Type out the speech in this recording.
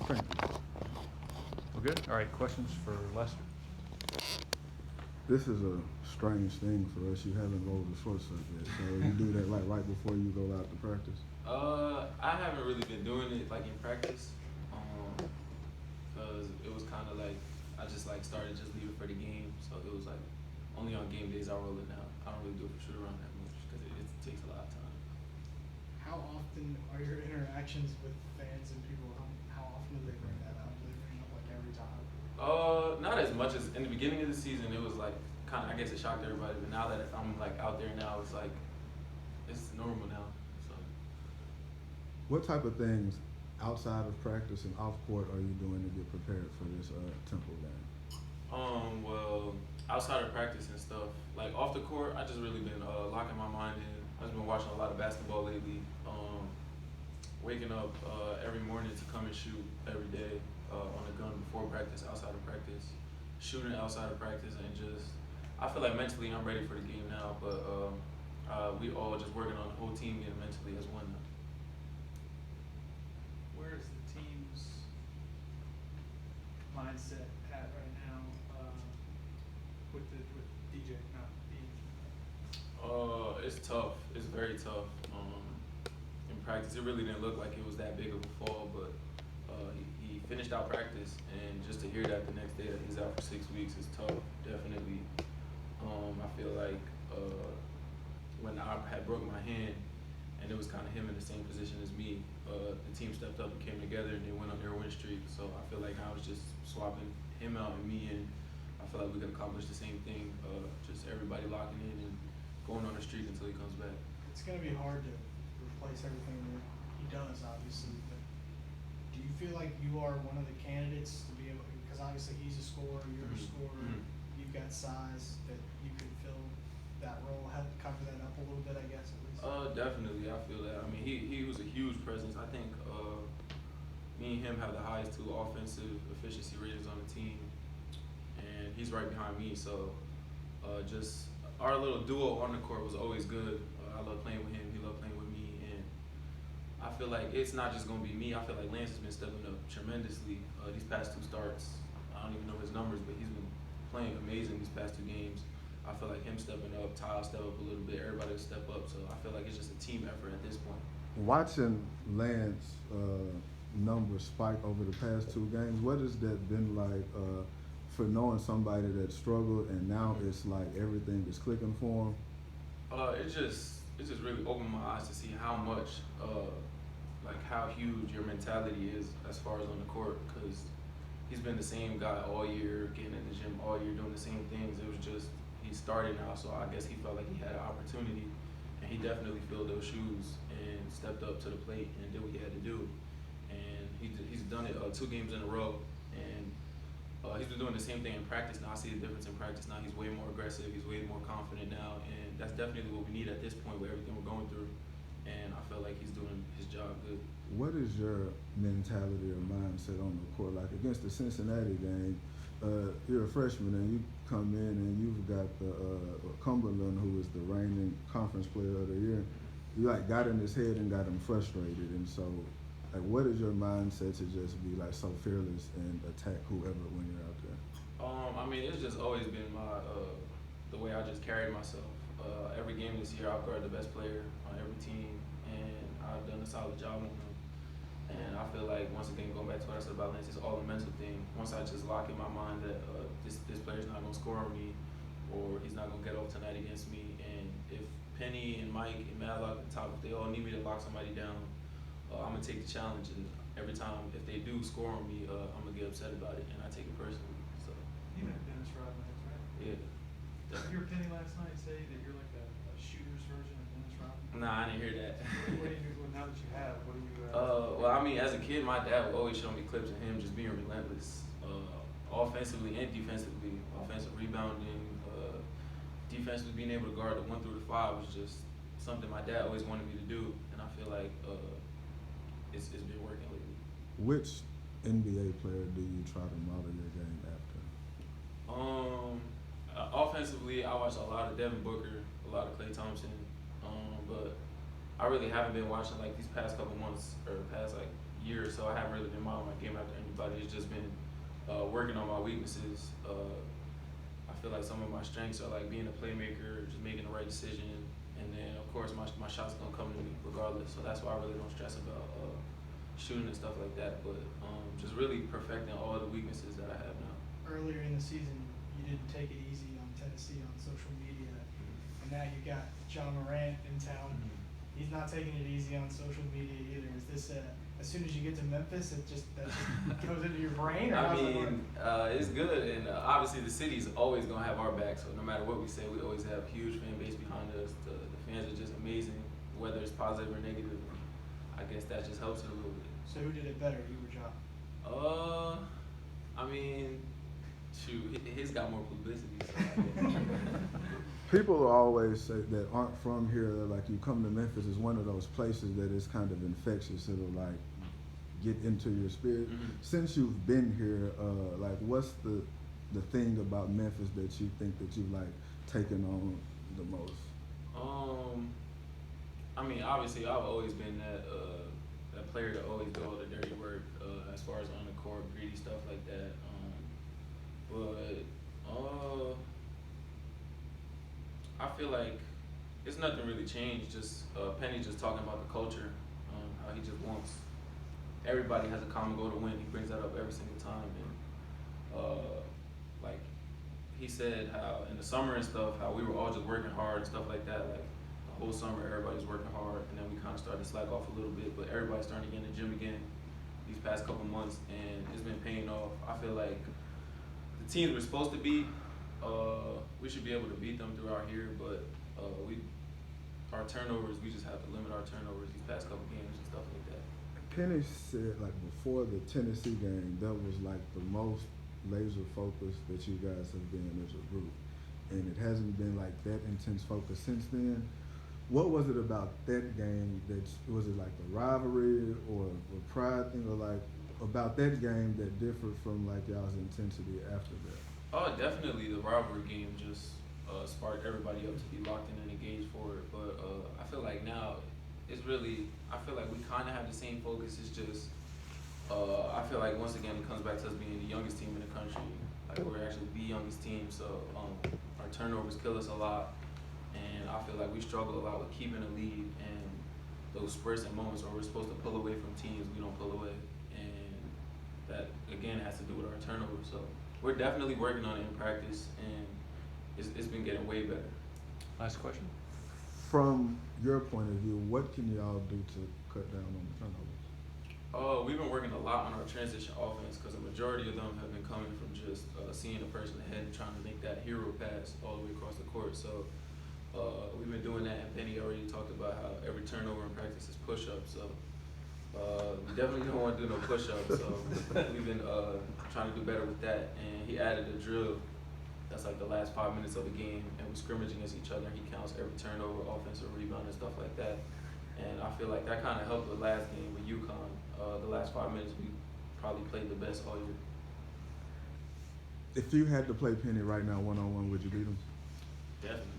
Thank you. We're good? All right, questions for Lester? This is a strange thing for us. You haven't rolled the short circuit, so you do that like right before you go out to practice. I haven't really been doing it like in practice, cause it was kind of like I just like started just leaving for the game, so it was like only on game days I roll it now. I don't really do it for shoot around that much because it takes a lot of time. How often are your interactions with fans and people? How often do they bring that up? Do they bring it up like every time? Not as much as in the beginning of the season. It was like kind of I guess it shocked everybody, but now that I'm like out there now, it's like it's normal now. So. What type of things outside of practice and off court are you doing to get prepared for this Temple game? Well, outside of practice and stuff, like off the court, I just really been locking my mind in. I've been watching a lot of basketball lately. Waking up every morning to come and shoot every day on the gun before practice, outside of practice, shooting outside of practice, and just I feel like mentally I'm ready for the game now. But we all just working on the whole team getting mentally as one now. Where is the team's mindset at right now with DJ not being? It's tough. It's very tough. In practice, it really didn't look like it was that big of a fall, but he finished out practice, and just to hear that the next day that he's out for 6 weeks is tough. Definitely. I feel like when I had broke my hand, and it was kind of him in the same position as me, the team stepped up and came together, and they went on their win streak. So I feel like now it's just swapping him out and me in. I feel like we can accomplish the same thing. Just everybody locking in and going on the streak until he comes back. It's going to be hard to replace everything that he does, obviously. But do you feel like you are one of the candidates to be able? Because obviously he's a scorer, you're a scorer. You've got size that you could fill that role, help cover that up a little bit, I guess at least. Definitely, I feel that. I mean, he was a huge presence. I think me and him have the highest two offensive efficiency ratings on the team, and he's right behind me. So just our little duo on the court was always good. I love playing with him. He loved playing with me, and I feel like it's not just gonna be me. I feel like Lance has been stepping up tremendously these past two starts. I don't even know his numbers, but he's been playing amazing these past two games. I feel like him stepping up, Ty will step up a little bit, everybody will step up. So I feel like it's just a team effort at this point. Watching Lance numbers spike over the past two games, what has that been like for knowing somebody that struggled and now it's like everything is clicking for him? It just really opened my eyes to see how much, like how huge your mentality is as far as on the court, because he's been the same guy all year, getting in the gym all year, doing the same things. It was just, he started now, so I guess he felt like he had an opportunity, and he definitely filled those shoes and stepped up to the plate and did what he had to do. And he's done it 2 games in a row, and he's been doing the same thing in practice now. I see the difference in practice now. He's way more aggressive. He's way more confident now, and that's definitely what we need at this point with everything we're going through. And I feel like he's doing his job good. What is your mentality or mindset on the court? Like against the Cincinnati game, you're a freshman and you come in and you've got the Cumberland, who is the reigning conference player of the year. You like got in his head and got him frustrated, and so like what is your mindset to just be like so fearless and attack whoever when you're out there? I mean, it's just always been my the way I just carried myself. Every game this year, I've guarded the best player on every team, and I've done a solid job on them. And I feel like, once again, going back to what I said about Lance, it's all a mental thing. Once I just lock in my mind that this player's not going to score on me, or he's not going to get off tonight against me, and if Penny and Mike and Madlock at the top, if they all need me to lock somebody down, I'm going to take the challenge. And every time, if they do score on me, I'm going to get upset about it, and I take it personally. So. You met Dennis Rodman, right? Yeah. You were Penny last night say that you're like a shooter's version of Dennis Rodman? Nah, I didn't hear that. What do you do now that you have? What do you? Well, I mean, as a kid, my dad would always show me clips of him just being relentless, offensively and defensively. Offensive rebounding, defensively being able to guard the 1 through the 5 was just something my dad always wanted me to do, and I feel like it's been working lately. Which NBA player do you try to model your game after? Offensively, I watch a lot of Devin Booker, a lot of Klay Thompson, but I really haven't been watching like these past couple months or past like year or so. I haven't really been modeling my game after everybody. It's just been working on my weaknesses. I feel like some of my strengths are like being a playmaker, just making the right decision, and then of course my shots gonna come to me regardless. So that's why I really don't stress about shooting and stuff like that. But just really perfecting all the weaknesses that I have now. Earlier in the season, you didn't take it easy on Tennessee on social media, and now you got John Morant in town. He's not taking it easy on social media either. Is this as soon as you get to Memphis, that just goes into your brain? Or I how's it work? mean, it's good, and obviously the city's always gonna have our back. So no matter what we say, we always have a huge fan base behind us. The fans are just amazing, whether it's positive or negative. I guess that just helps it a little bit. So who did it better, you or John? I mean, shoot, his got more publicity. So People always say that aren't from here, like you come to Memphis is one of those places that is kind of infectious. It'll like get into your spirit. Since you've been here, like what's the thing about Memphis that you think that you like taken on the most? I mean, obviously, I've always been that player that always do all the dirty work as far as on the court, greedy stuff like that. I feel like it's nothing really changed. Just Penny just talking about the culture, how he just wants everybody has a common goal to win. He brings that up every single time, and like he said, how in the summer and stuff, how we were all just working hard and stuff like that. Like the whole summer, everybody's working hard, and then we kind of started to slack off a little bit. But everybody's starting to get in the gym again these past couple months, and it's been paying off. I feel like the teams we're supposed to beat, we should be able to beat them throughout here, but our turnovers, we just have to limit our turnovers these past couple games and stuff like that. Penny said like before the Tennessee game, that was like the most laser focused that you guys have been as a group, and it hasn't been like that intense focus since then. What was it about that game was it like the rivalry or a pride thing, or like about that game that differed from like y'all's intensity after that? Oh, definitely the rivalry game just sparked everybody up to be locked in and engaged for it. But I feel like now it's really, I feel like we kind of have the same focus. It's just, I feel like once again it comes back to us being the youngest team in the country. Like we're actually the youngest team, so our turnovers kill us a lot. And I feel like we struggle a lot with keeping a lead, and those spurts and moments where we're supposed to pull away from teams, we don't pull away. And that, again, has to do with our turnovers. So we're definitely working on it in practice, and it's been getting way better. Last question. From your point of view, what can y'all do to cut down on the turnovers? We've been working a lot on our transition offense because a majority of them have been coming from just seeing the person ahead and trying to make that hero pass all the way across the court. So we've been doing that, and Penny already talked about how every turnover in practice is push-ups. So we definitely don't want to do no push-ups. So we've been trying to do better with that. And he added a drill that's like the last 5 minutes of the game, and we scrimmage against each other. He counts every turnover, offensive rebound, and stuff like that. And I feel like that kind of helped the last game with UConn. The last 5 minutes, we probably played the best all year. If you had to play Penny right now one-on-one, would you beat him? Definitely.